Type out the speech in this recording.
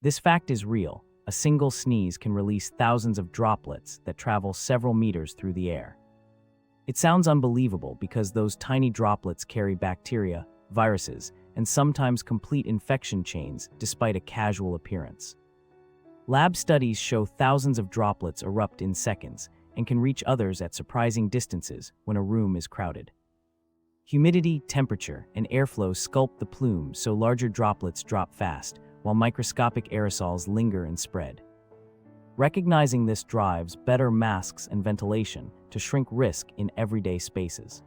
This fact is real. A single sneeze can release thousands of droplets that travel several meters through the air. It sounds unbelievable because those tiny droplets carry bacteria, viruses, and sometimes complete infection chains despite a casual appearance. Lab studies show thousands of droplets erupt in seconds and can reach others at surprising distances when a room is crowded. Humidity, temperature, and airflow sculpt the plume so larger droplets drop fast, while microscopic aerosols linger and spread. Recognizing this drives better masks and ventilation to shrink risk in everyday spaces.